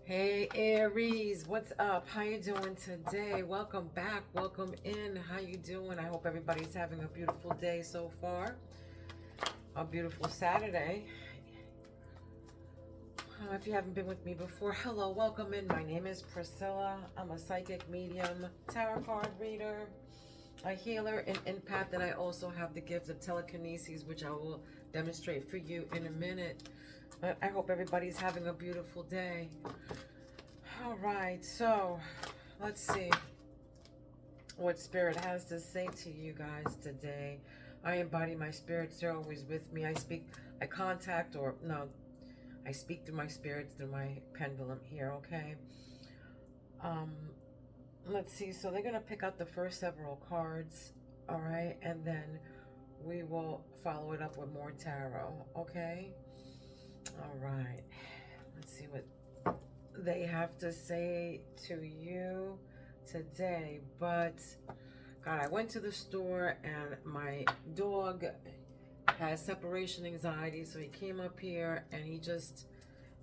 Hey Aries, what's up? How you doing today? Welcome back, welcome in. How you doing? I hope everybody's having a beautiful day so far. A beautiful Saturday. If you haven't been with me before, hello, welcome in. My name is Priscilla. I'm a psychic medium, tarot card reader, a healer, and empath, and I also have the gift of telekinesis, which I will demonstrate for you in a minute. But I hope everybody's having a beautiful day. All right, so let's see what Spirit has to say to you guys today. I embody my spirits. They're always with me. I speak through my spirits, through my pendulum here, okay? Um, let's see. So they're going to pick out the first several cards, all right? And then we will follow it up with more tarot, okay? All right. Let's see what they have to say to you today. But God, I went to the store and my dog has separation anxiety, so he came up here and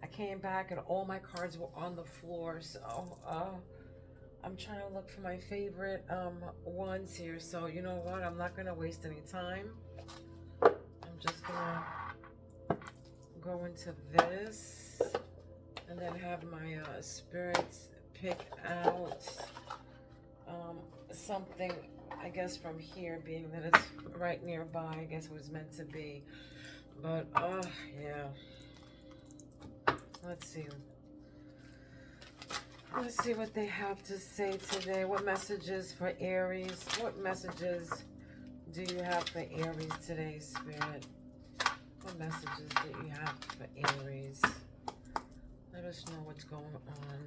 I came back and all my cards were on the floor. So I'm trying to look for my favorite ones here. So you know what, I'm not gonna waste any time. I'm just gonna go into this and then have my spirits pick out something, I guess, from here, being that it's right nearby. I guess it was meant to be. But yeah, let's see what they have to say today. What messages for Aries? What messages do you have for Aries today, Spirit? What messages do you have for Aries? Let us know what's going on.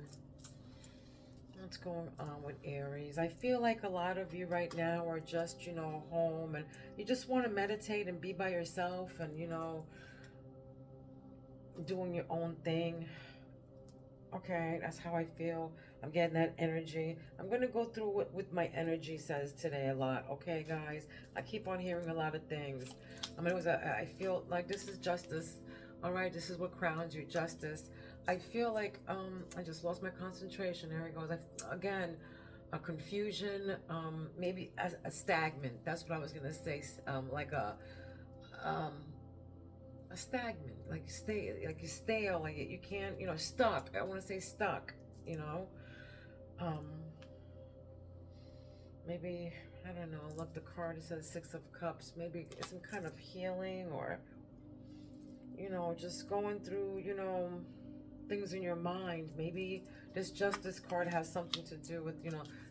What's going on with Aries? I feel like a lot of you right now are just, home, and you just want to meditate and be by yourself and, doing your own thing. Okay, that's how I feel. I'm getting that energy. I'm going to go through what my energy says today a lot. Okay, guys? I keep on hearing a lot of things. I feel like this is justice. All right, this is what crowns you, justice. I feel like I just lost my concentration. There it goes. Again, a confusion, maybe a stagnant. That's what I was going to say. Like um, a stagnant, like you stale, like you can't, stuck. I want to say stuck, you know. Um, Maybe, I don't know. Look, the card, it says Six of Cups. Maybe it's some kind of healing, or just going through, things in your mind. Maybe this Justice card has something to do with,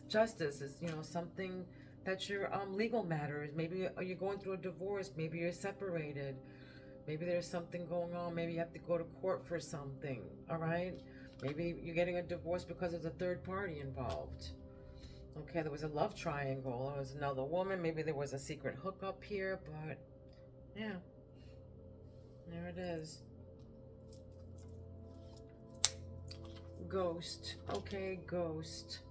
justice is, something that your legal matters. Maybe you're going through a divorce. Maybe you're separated. Maybe there's something going on. Maybe you have to go to court for something. All right. Maybe you're getting a divorce because there's a third party involved. Okay, there was a love triangle. There was another woman. Maybe there was a secret hookup here, but yeah, there it is. Ghost. Okay, ghost.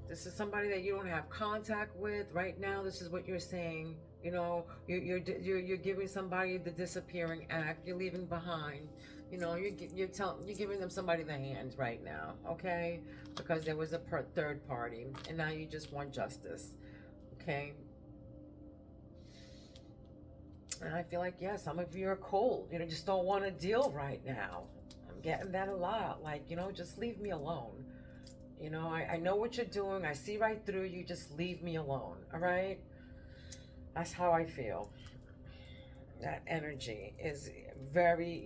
This is somebody that you don't have contact with right now. This is what you're saying. You're giving somebody the disappearing act. You're leaving behind. You're giving them somebody the hand right now. Okay, because there was a third party, and now you just want justice. Okay. And I feel like, yeah, some of you are cold. Just don't want to deal right now. I'm getting that a lot. Like, just leave me alone. I know what you're doing. I see right through you. Just leave me alone. All right? That's how I feel. That energy is very,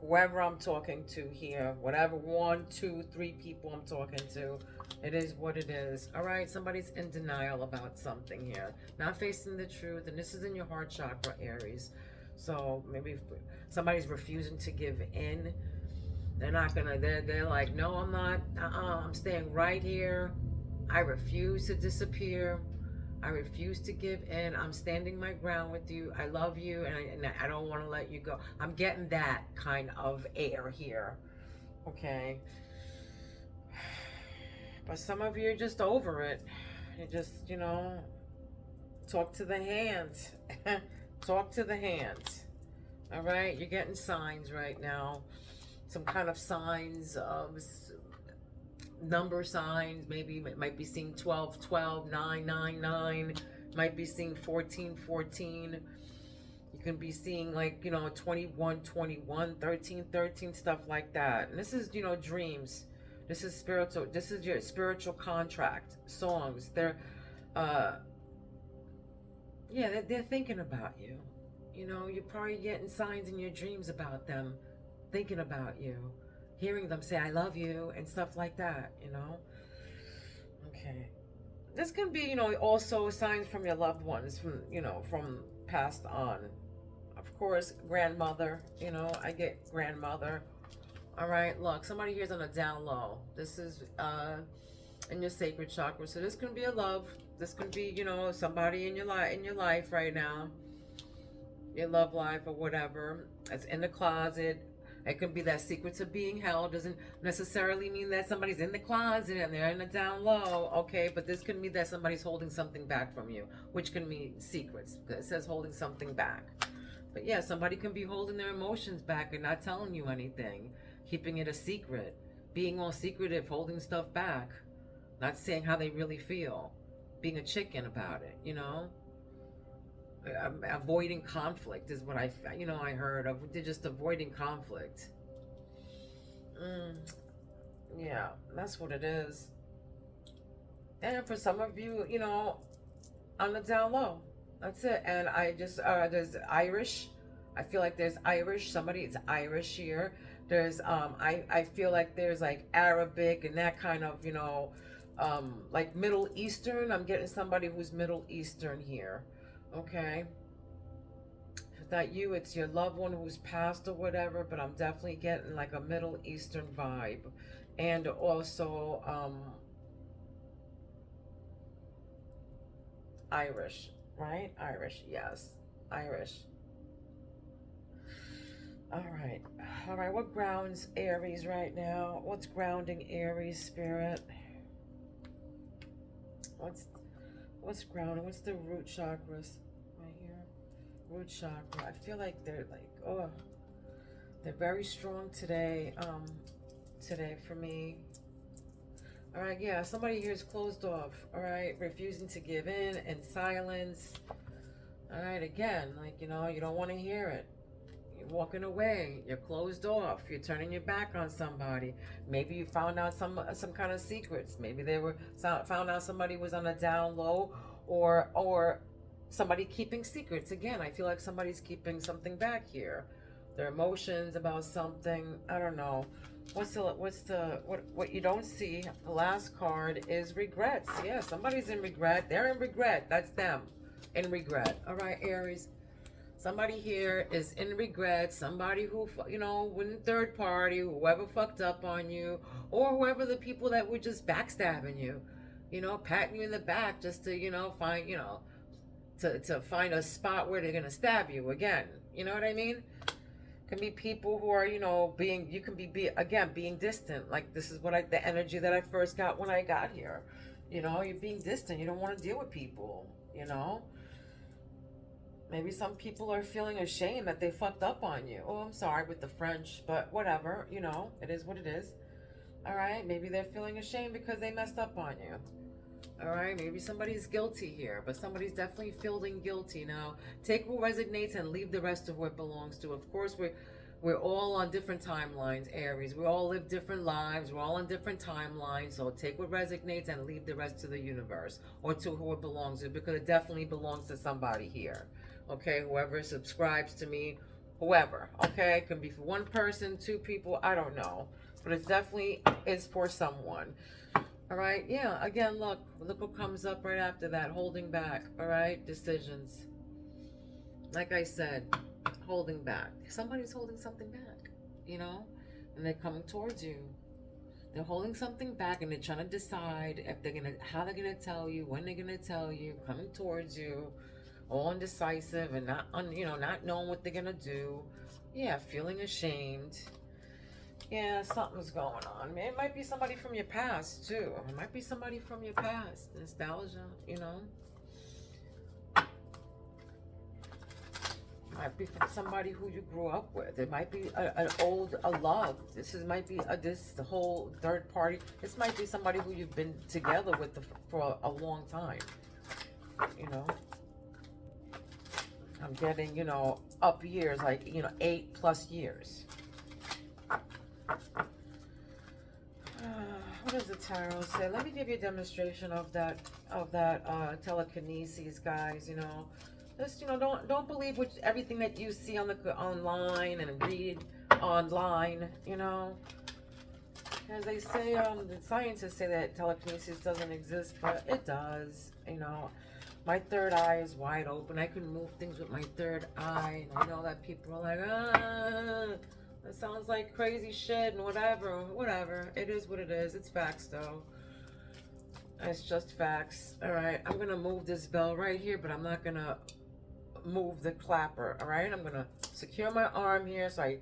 whoever I'm talking to here, whatever 1, 2, 3 people I'm talking to, it is what it is. All right? Somebody's in denial about something here. Not facing the truth. And this is in your heart chakra, Aries. So maybe somebody's refusing to give in. They're not gonna, they're like, no, I'm not, I'm staying right here. I refuse to disappear. I refuse to give in. I'm standing my ground with you. I love you, and I don't want to let you go. I'm getting that kind of air here. Okay. But some of you are just over it. You just, talk to the hands. Talk to the hands. All right? You're getting signs right now. some kind of signs of number signs. Maybe it might be seeing 12, 12, 9, 9, 9. Might be seeing 14, 14. You can be seeing like, 21, 21, 13, 13, stuff like that. And this is, dreams. This is spiritual. This is your spiritual contract. Songs. They're thinking about you. You're probably getting signs in your dreams about them, thinking about you, hearing them say, I love you, and stuff like that, Okay. This can be, also signs from your loved ones, from passed on. Of course, grandmother, I get grandmother. All right, look, somebody here's on a down low. This is in your sacred chakra. So this can be a love. This can be, somebody in your life right now. Your love life or whatever. It's in the closet. It could be that secrets are being held. Doesn't necessarily mean that somebody's in the closet and they're in the down low. Okay, but this can mean that somebody's holding something back from you, which can mean secrets. It says holding something back. But yeah, somebody can be holding their emotions back and not telling you anything, keeping it a secret, being all secretive, holding stuff back, not saying how they really feel, being a chicken about it, avoiding conflict is what I heard of. They're just avoiding conflict. Yeah, that's what it is. And for some of you, on the down low, that's it. And I just there's Irish. I feel like there's Irish. Somebody, it's Irish here. There's I feel like there's like Arabic and that kind of, like Middle Eastern. I'm getting somebody who's Middle Eastern here. Okay. If not you, it's your loved one who's passed or whatever, but I'm definitely getting like a Middle Eastern vibe. And also Irish, right? Irish, yes. Irish. All right. All right, what grounds Aries right now? What's grounding Aries, spirit? What's grounding? What's the root chakras right here? Root chakra. I feel like they're like, they're very strong today. Today for me. All right, yeah, somebody here is closed off. All right, refusing to give in silence. All right, again, like, you don't want to hear it. You're walking away. You're closed off. You're turning your back on somebody. Maybe you found out some kind of secrets. Maybe found out somebody was on a down low, or somebody keeping secrets. Again, I feel like somebody's keeping something back here. Their emotions about something. I don't know. What you don't see? The last card is regrets. Yeah, somebody's in regret. They're in regret. That's them in regret. All right, Aries. Somebody here is in regret. Somebody who, went third party, whoever fucked up on you, or whoever the people that were just backstabbing you, patting you in the back just to, find, to find a spot where they're going to stab you again. You know what I mean? Can be people who are, you can be again, being distant. Like, this is the energy that I first got when I got here. You're being distant. You don't want to deal with people, Maybe some people are feeling ashamed that they fucked up on you. Oh, I'm sorry with the French, but whatever, it is what it is. All right, maybe they're feeling ashamed because they messed up on you. All right, maybe somebody's guilty here, but somebody's definitely feeling guilty. Now, take what resonates and leave the rest of what belongs to. Of course, we're all on different timelines, Aries. We all live different lives. We're all on different timelines. So take what resonates and leave the rest to the universe or to who it belongs to, because it definitely belongs to somebody here. Okay, whoever subscribes to me, whoever. Okay, it can be for one person, two people, I don't know. But it definitely is for someone. All right, yeah, again, look what comes up right after that, holding back, all right, decisions. Like I said, holding back. Somebody's holding something back, and they're coming towards you. They're holding something back and they're trying to decide how they're gonna tell you, when they're gonna tell you, coming towards you, all indecisive and not knowing what they're gonna do. Yeah, feeling ashamed. Yeah, something's going on. It might be somebody from your past, too. It might be somebody from your past. Nostalgia, Might be from somebody who you grew up with. It might be an old love. Might be the whole third party. This might be somebody who you've been together with for a long time. You know, I'm getting, you know, up years, like, you know, 8+ years. What does the tarot say? Let me give you a demonstration of that telekinesis, guys. You know, just, you know, don't believe everything that you see on online and read online. You know, as they say, the scientists say that telekinesis doesn't exist, but it does. You know, my third eye is wide open. I can move things with my third eye, and I know that people are like, that sounds like crazy shit and whatever. It is what it is. It's facts, though. It's just facts. All right, I'm gonna move this bell right here, but I'm not gonna move the clapper. All right, I'm gonna secure my arm here so I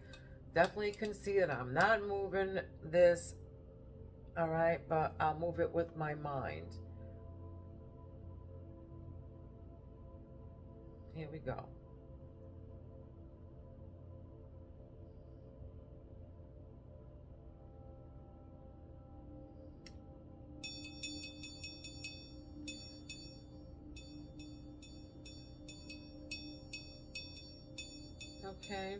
definitely can see that I'm not moving this. All right, but I'll move it with my mind. Here we go. Okay.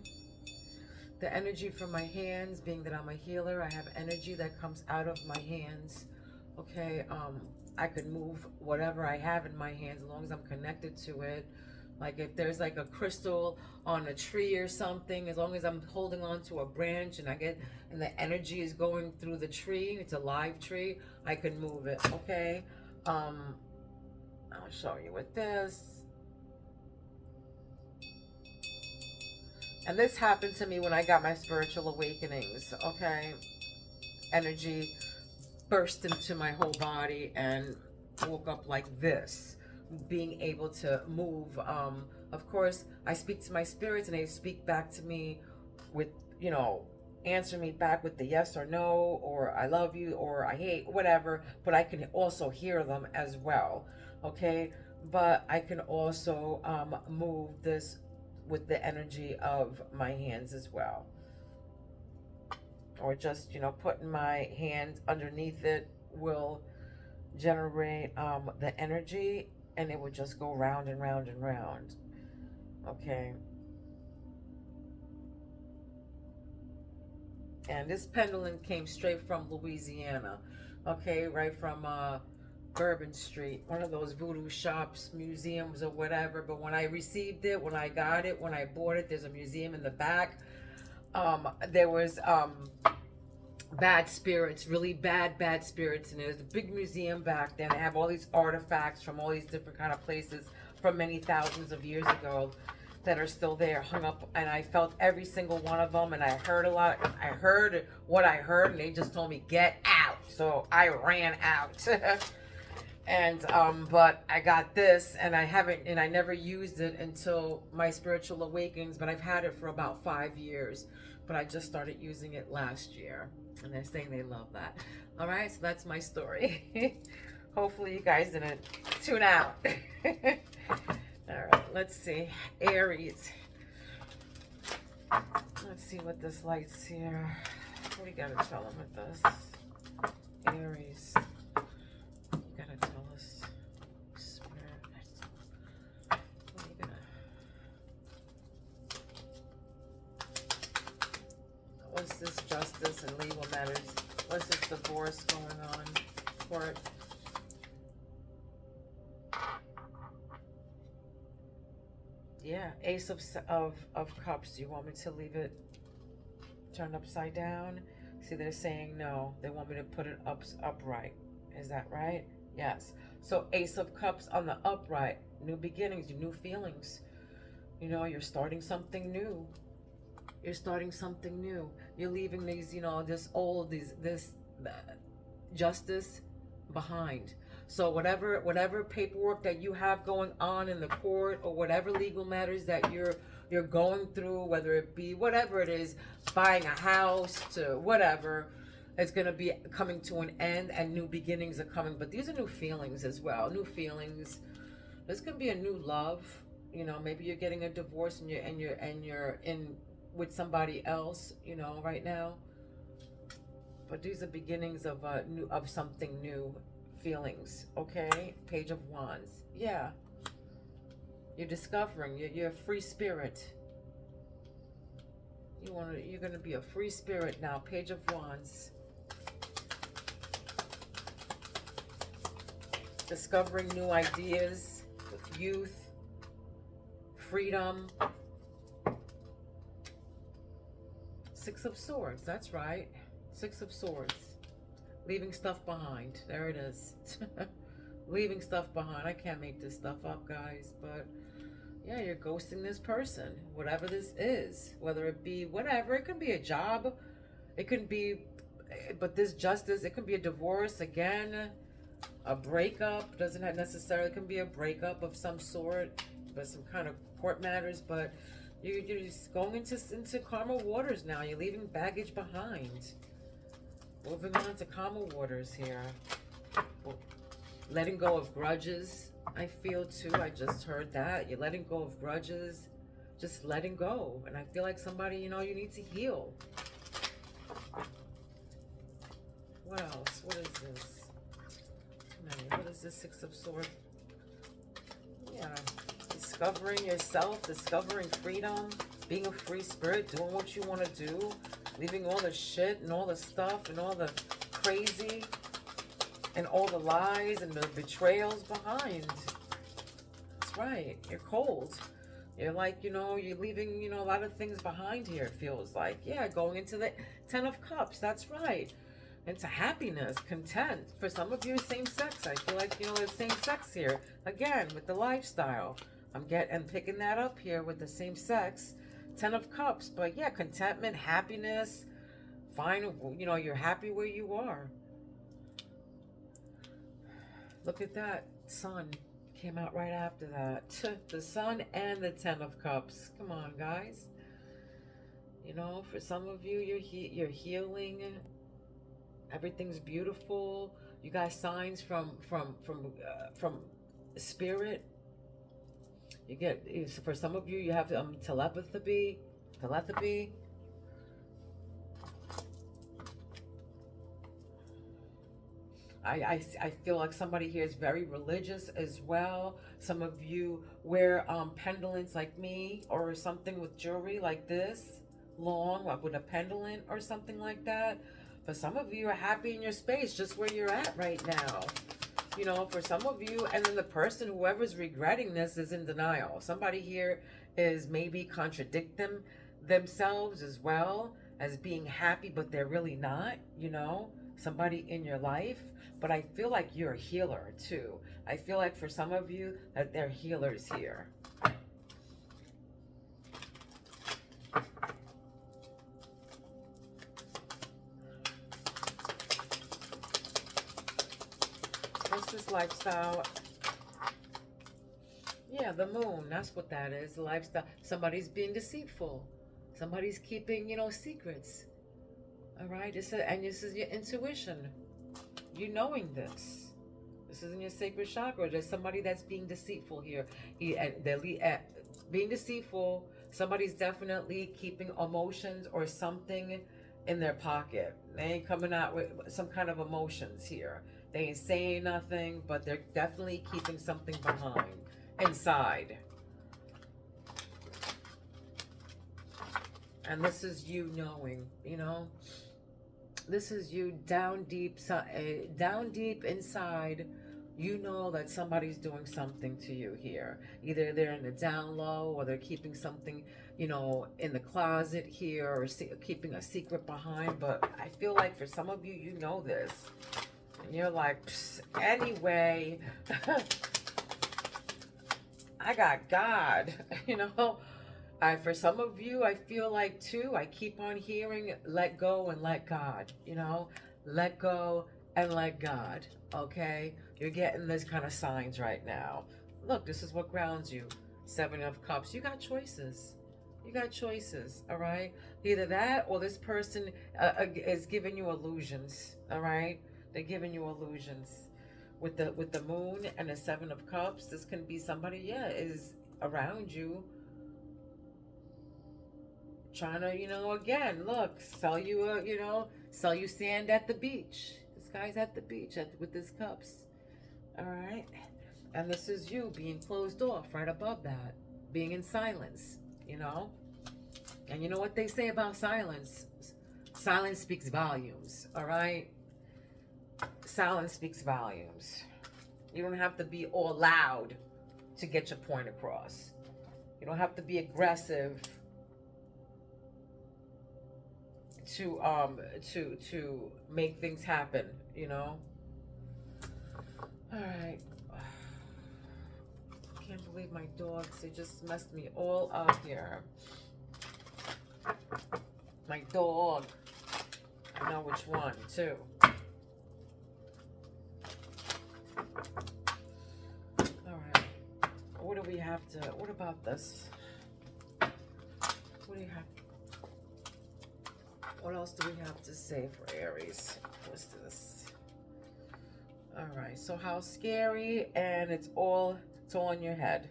The energy from my hands, being that I'm a healer, I have energy that comes out of my hands. Okay, I could move whatever I have in my hands as long as I'm connected to it. Like if there's like a crystal on a tree or something, as long as I'm holding on to a branch and and the energy is going through the tree, it's a live tree, I can move it. Okay, I'll show you with this. And this happened to me when I got my spiritual awakenings, okay? Energy burst into my whole body and woke up like this, being able to move. Of course, I speak to my spirits and they speak back to me with, you know, answer me back with the yes or no, or I love you, or I hate, whatever. But I can also hear them as well, okay? But I can also move this with the energy of my hands as well, or just, you know, putting my hand underneath it will generate the energy, and it would just go round and round and round. Okay, and this pendulum came straight from Louisiana, okay, right from Bourbon Street, one of those voodoo shops, museums, or whatever. But when I received it, when I got it, when I bought it, there's a museum in the back. There was bad spirits, really bad spirits, and there's a big museum back there. They have all these artifacts from all these different kind of places from many thousands of years ago that are still there, hung up, and I felt every single one of them, and I heard a lot. I heard what I heard, and they just told me, get out. So I ran out. And but I got this, and I never used it until my spiritual awakenings, but I've had it for about 5 years, but I just started using it last year, and they're saying they love that. All right, so that's my story. Hopefully you guys didn't tune out. All right, let's see. Aries. Let's see what this light's here. What do you gotta tell them with this? Aries. What's this justice and legal matters? What's this divorce going on? Court. Yeah, Ace of Cups. Do you want me to leave it turned upside down? See, they're saying no. They want me to put it upright. Is that right? Yes. So Ace of Cups on the upright. New beginnings, new feelings. You know, you're starting something new. You're starting something new. You're leaving these, you know, this justice behind. So whatever paperwork that you have going on in the court, or whatever legal matters that you're going through, whether it be whatever it is, buying a house to whatever, it's going to be coming to an end, and new beginnings are coming. But these are new feelings as well. New feelings. This could be a new love. You know, maybe you're getting a divorce and you're in with somebody else, you know, right now. But these are beginnings of something new, feelings, okay? Page of Wands. Yeah. You're discovering, you're a free spirit. You're gonna be a free spirit now. Page of Wands. Discovering new ideas with youth, freedom. Six of Swords, that's right. Six of Swords. Leaving stuff behind. There it is. Leaving stuff behind. I can't make this stuff up, guys, but yeah, you're ghosting this person, whatever this is, whether it be whatever. It could be a job, it could be, but this justice, it could be a divorce again, a breakup. Doesn't have necessarily, it can be a breakup of some sort, but some kind of court matters. But you're just going into calmer waters now. You're leaving baggage behind. Moving on to calmer waters here. Letting go of grudges, I feel too. I just heard that. You're letting go of grudges. Just letting go. And I feel like somebody, you know, you need to heal. What else? What is this? Too many. What is this? Six of Swords? Yeah. Discovering yourself. Discovering freedom. Being a free spirit. Doing what you want to do. Leaving all the shit and all the stuff and all the crazy and all the lies and the betrayals behind. That's right. You're cold. You're like, you know, you're leaving, you know, a lot of things behind here, it feels like. Yeah, going into the Ten of Cups. That's right. Into happiness, content. For some of you, same sex. I feel like, you know, there's same sex here. Again, with the lifestyle. I'm picking that up here with the same sex. Ten of Cups. But yeah, contentment, happiness. Fine, you know, you're happy where you are. Look at that. Sun came out right after that. The Sun and the Ten of Cups. Come on, guys. You know, for some of you, you're healing. Everything's beautiful. You got signs from spirit. You get, for some of you, you have telepathy. I feel like somebody here is very religious as well. Some of you wear pendants like me, or something with jewelry like this, long, like with a pendant or something like that. But some of you are happy in your space, just where you're at right now. You know, for some of you, and then the person, whoever's regretting this, is in denial. Somebody here is maybe contradicting themselves as well as being happy, but they're really not, you know, somebody in your life. But I feel like you're a healer too. I feel like for some of you that they're healers here. What's this lifestyle? Yeah, the moon. That's what that is. The lifestyle. Somebody's being deceitful. Somebody's keeping, you know, secrets. All right. And this is your intuition. You knowing this. This is in your sacred chakra. There's somebody that's being deceitful here. Being deceitful. Somebody's definitely keeping emotions or something in their pocket. They ain't coming out with some kind of emotions here. They ain't saying nothing, but they're definitely keeping something behind, inside. And this is you knowing, you know. This is you down deep inside. You know that somebody's doing something to you here. Either they're in the down low, or they're keeping something, you know, in the closet here, or keeping a secret behind. But I feel like for some of you, you know this. And you're like, anyway, I got God, you know. For some of you, I feel like too, I keep on hearing let go and let God, you know, let go and let God, okay? You're getting this kind of signs right now. Look, this is what grounds you. Seven of Cups. You got choices. You got choices, all right? Either that or this person is giving you illusions, all right? They're giving you illusions. With the moon and the Seven of Cups, this can be somebody, yeah, is around you trying to, again, look, sell you sell you sand at the beach. This guy's at the beach with his cups. All right. And this is you being closed off right above that, being in silence, you know? And you know what they say about silence? Silence speaks volumes, all right? Silence speaks volumes. You don't have to be all loud to get your point across. You don't have to be aggressive to make things happen, you know? All right. Can't believe my dogs, they just messed me all up here. My dog. I know which one, too. Alright. What do we have to... What about this? What do you have... What else do we have to say for Aries? What's this? Alright, so how scary, and it's all in your head.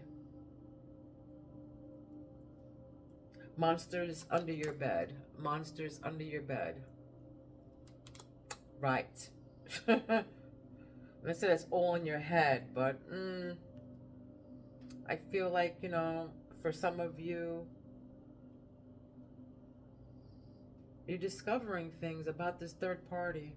Monsters under your bed. Monsters under your bed. Right. I said it's all in your head, but I feel like, for some of you, you're discovering things about this third party,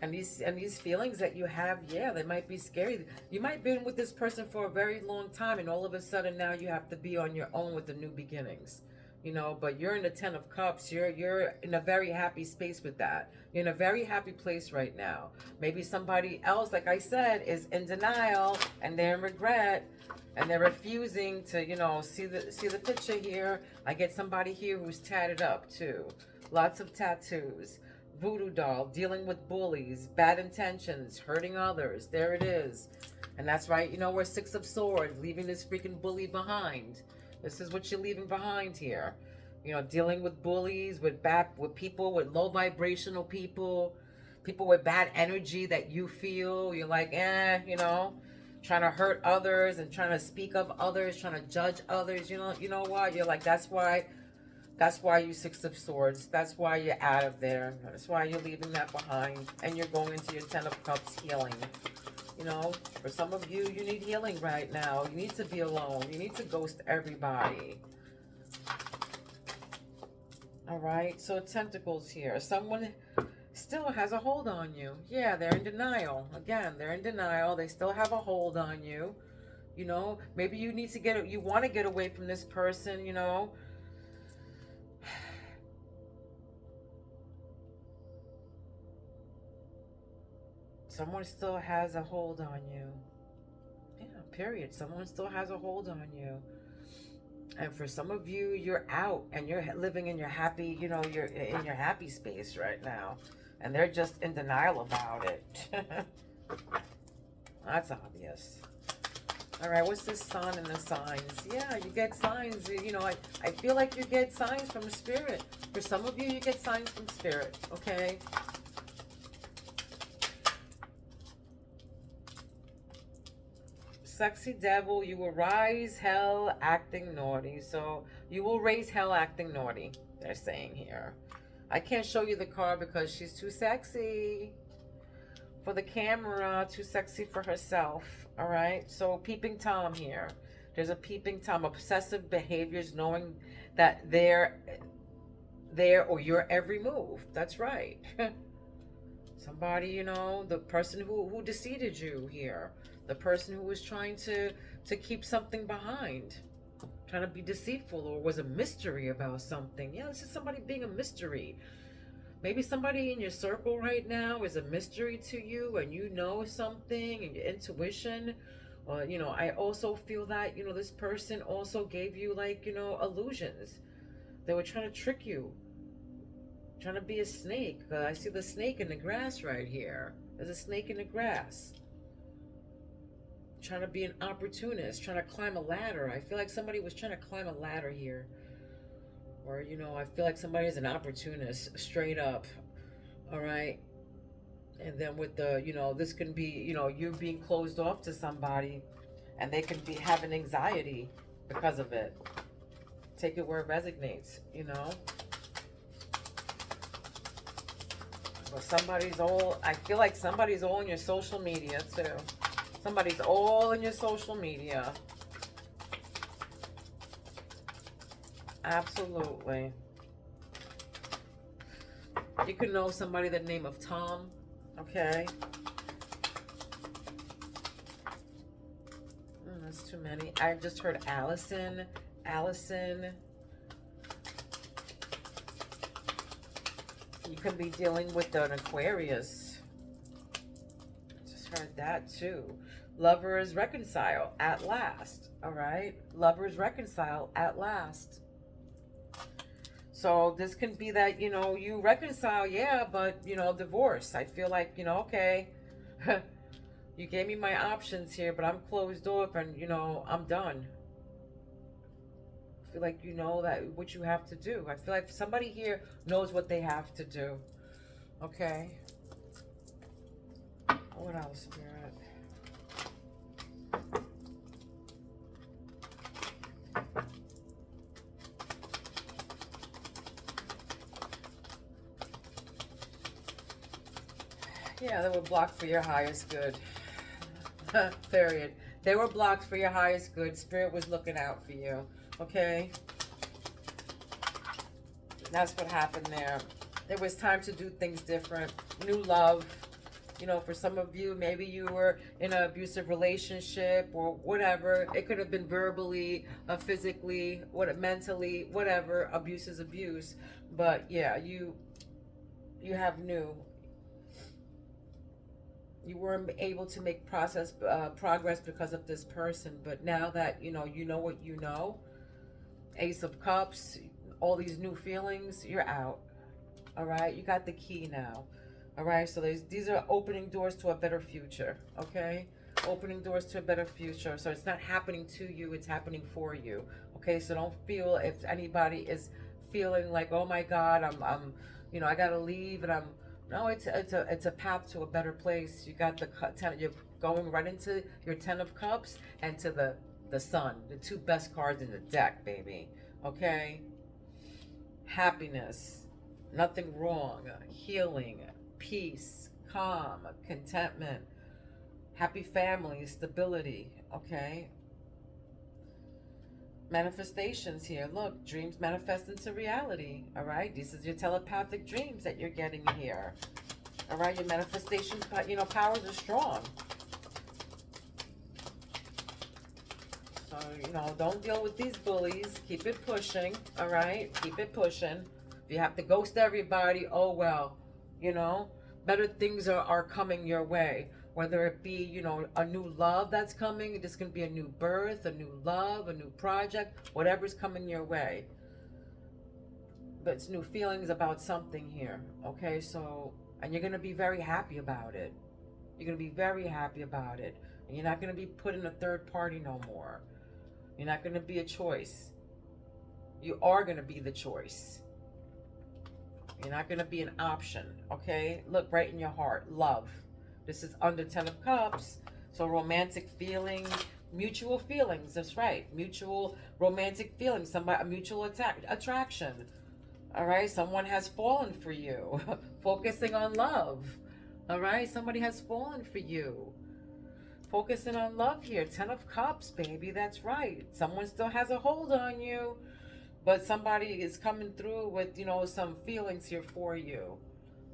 And these feelings that you have, yeah, they might be scary. You might have been with this person for a very long time, and all of a sudden now you have to be on your own with the new beginnings. But you're in the 10 of Cups. You're in a very happy space with that. You're in a very happy place right now. Maybe somebody else, like I said, is in denial and they're in regret and they're refusing to, see the picture here. I get somebody here who's tatted up too. Lots of tattoos. Voodoo doll, dealing with bullies, bad intentions, hurting others. There it is. And that's right, we're 6 of Swords, leaving this freaking bully behind. This is what you're leaving behind here. Dealing with bullies, with people, with low vibrational people with bad energy that you feel. You're like, trying to hurt others and trying to speak of others, trying to judge others. You know what? You're like, that's why you 6 of Swords. That's why you're out of there. That's why you're leaving that behind. And you're going into your 10 of Cups healing. For some of you, you need healing right now. You need to be alone. You need to ghost everybody. All right. So Tentacles here. Someone still has a hold on you. Yeah, they're in denial. Again, they're in denial. They still have a hold on you. Maybe you need to you want to get away from this person, Someone still has a hold on you. Yeah, period. Someone still has a hold on you. And for some of you, you're out and you're living in your happy, you're in your happy space right now. And they're just in denial about it. That's obvious. All right, what's this sun and the signs? Yeah, you get signs. I feel like you get signs from Spirit. For some of you, you get signs from Spirit, okay? Sexy devil, you will rise hell acting naughty. So you will raise hell acting naughty, they're saying here. I can't show you the card because she's too sexy for the camera, too sexy for herself. All right, so peeping Tom here. There's a peeping Tom. Obsessive behaviors, knowing that they're there or your every move. That's right. Somebody, the person who deceived you here. The person who was trying to keep something behind. Trying to be deceitful or was a mystery about something. Yeah, this is somebody being a mystery. Maybe somebody in your circle right now is a mystery to you and you know something and your intuition. I also feel that, this person also gave you illusions. They were trying to trick you. Trying to be a snake. I see the snake in the grass right here. There's a snake in the grass. Trying to be an opportunist. Trying to climb a ladder. I feel like somebody was trying to climb a ladder here. Or, I feel like somebody is an opportunist. Straight up. All right. And then with the, this can be, you being closed off to somebody, and they can be having anxiety because of it. Take it where it resonates. But I feel like somebody's all in your social media too. Somebody's all in your social media. Absolutely. You can know somebody the name of Tom, okay? That's too many. I just heard Allison. Allison. You could be dealing with an Aquarius. Just heard that too. Lovers reconcile at last. All right. Lovers reconcile at last. So this can be that, you reconcile, yeah, but, divorce. I feel like, okay, you gave me my options here, but I'm closed off and, I'm done. I feel like you know that what you have to do. I feel like somebody here knows what they have to do. Okay. What else, Spirit? Yeah, they were blocked for your highest good. Period. They were blocked for your highest good. Spirit was looking out for you. Okay? That's what happened there. It was time to do things different. New love. For some of you, maybe you were in an abusive relationship or whatever. It could have been verbally, physically, mentally, whatever. Abuse is abuse. But yeah, you have new. You weren't able to make progress because of this person. But now that you know what you know, Ace of Cups, all these new feelings, you're out. All right, you got the key now. All right, so these are opening doors to a better future. Okay, opening doors to a better future. So it's not happening to you; it's happening for you. Okay, so don't feel if anybody is feeling like, oh my God, I'm I gotta leave, and no, it's a path to a better place. You got the 10. You're going right into your 10 of Cups and to the Sun, the two best cards in the deck, baby. Okay, happiness, nothing wrong, healing, peace, calm, contentment, happy family, stability. Okay. Manifestations here. Look, dreams manifest into reality. All right, this is your telepathic dreams that you're getting here. All right, your manifestations, powers are strong. So don't deal with these bullies. Keep it pushing. All right, keep it pushing. If you have to ghost everybody, oh well. Better things are coming your way. Whether it be, a new love that's coming, this can be a new birth, a new love, a new project, whatever's coming your way. But it's new feelings about something here, okay? So, and you're going to be very happy about it. You're going to be very happy about it. And you're not going to be put in a third party no more. You're not going to be a choice. You are going to be the choice. You're not going to be an option, okay? Look right in your heart. Love. This is under 10 of Cups. So romantic feeling, mutual feelings. That's right. Mutual romantic feelings. A mutual attraction. All right. Someone has fallen for you. Focusing on love. All right. Somebody has fallen for you. Focusing on love here. 10 of Cups, baby. That's right. Someone still has a hold on you. But somebody is coming through with, some feelings here for you.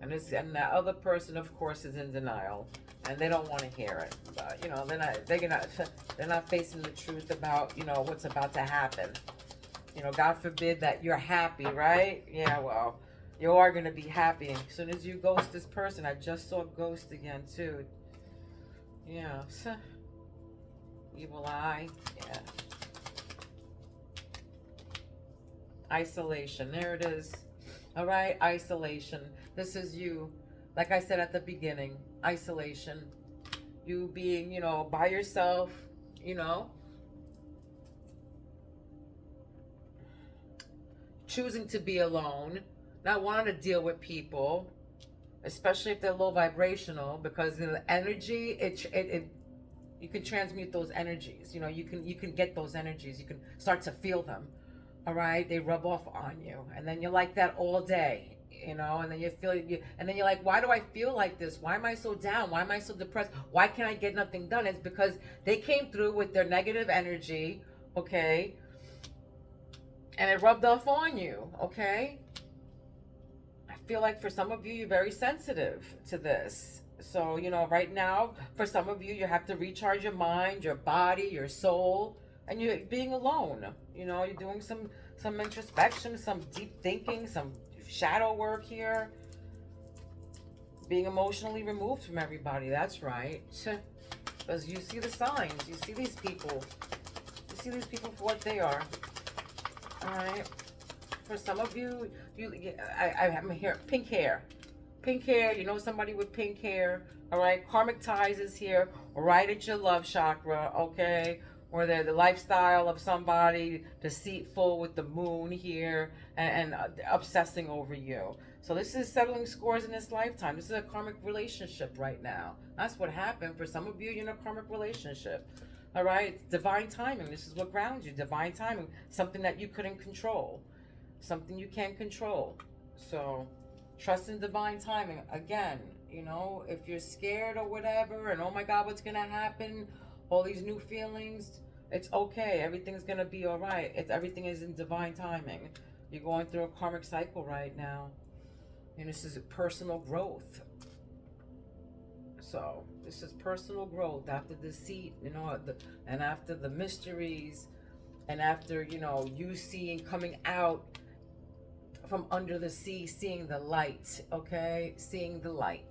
And the other person, of course, is in denial, and they don't want to hear it. But they're not facing the truth about what's about to happen. God forbid that you're happy, right? Yeah, well, you are gonna be happy as soon as you ghost this person. I just saw ghost again too. Yeah, evil eye. Yeah, isolation. There it is. All right, isolation. This is you, like I said at the beginning, isolation. You being, by yourself, choosing to be alone, not wanting to deal with people. especially if they're low vibrational, because the energy, it you can transmute those energies. You know, you can get those energies. You can start to feel them. All right, they rub off on you, and then you're like that all day. You know, and then and then you're like, why do I feel like this? Why am I so down? Why am I so depressed? Why can't I get nothing done? It's because they came through with their negative energy, okay, and it rubbed off on you, okay. I feel like for some of you, you're very sensitive to this. So, you know, right now, for some of you, you have to recharge your mind, your body, your soul, and you're being alone. You know, you're doing some introspection, some deep thinking, some shadow work here. Being emotionally removed from everybody. That's right. Because you see the signs. You see these people. You see these people for what they are. All right. For some of you, I'm here. Pink hair. Pink hair. You know somebody with pink hair. All right. Karmic ties is here. Right at your love chakra. Okay. Or the lifestyle of somebody deceitful with the moon here and obsessing over you. So this is settling scores in this lifetime. This is a karmic relationship right now. That's what happened. For some of you, you're in a karmic relationship. All right. It's divine timing. This is what grounds you. Divine timing. Something that you couldn't control. Something you can't control. So trust in divine timing. Again, you know, if you're scared or whatever, and oh my God, what's going to happen? All these new feelings, it's okay. Everything's going to be all right. Everything is in divine timing. You're going through a karmic cycle right now. And this is personal growth. So this is personal growth after deceit, you know, and after the mysteries, and after, you know, you seeing, coming out from under the sea, seeing the light, okay? Seeing the light.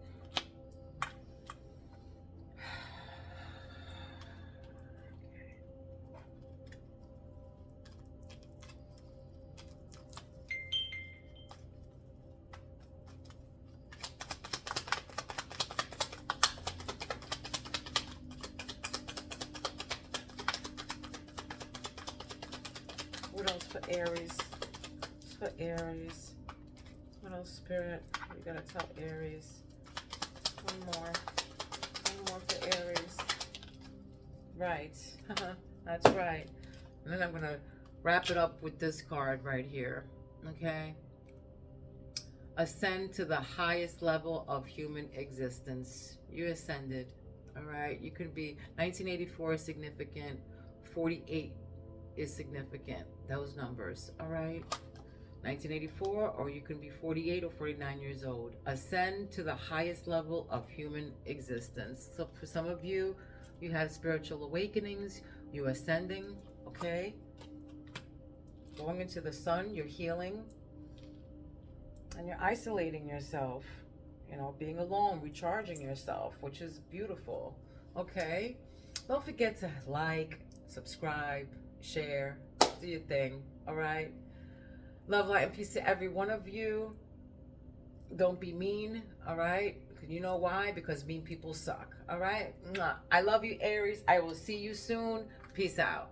What else for Aries? For Aries. What else, Spirit? We gotta tell Aries. One more. One more for Aries. Right. That's right. And then I'm gonna wrap it up with this card right here. Okay? Ascend to the highest level of human existence. You ascended. Alright? You could be 1984 is significant. 48 is significant. Those numbers. Alright? 1984, or you can be 48 or 49 years old. Ascend to the highest level of human existence. So for some of you, you had spiritual awakenings, you're ascending, okay? Going into the sun, you're healing, and you're isolating yourself, you know, being alone, recharging yourself, which is beautiful, okay? Don't forget to like, subscribe, share, do your thing, all right? Love, light, and peace to every one of you. Don't be mean, all right? You know why? Because mean people suck, all right? I love you, Aries. I will see you soon. Peace out.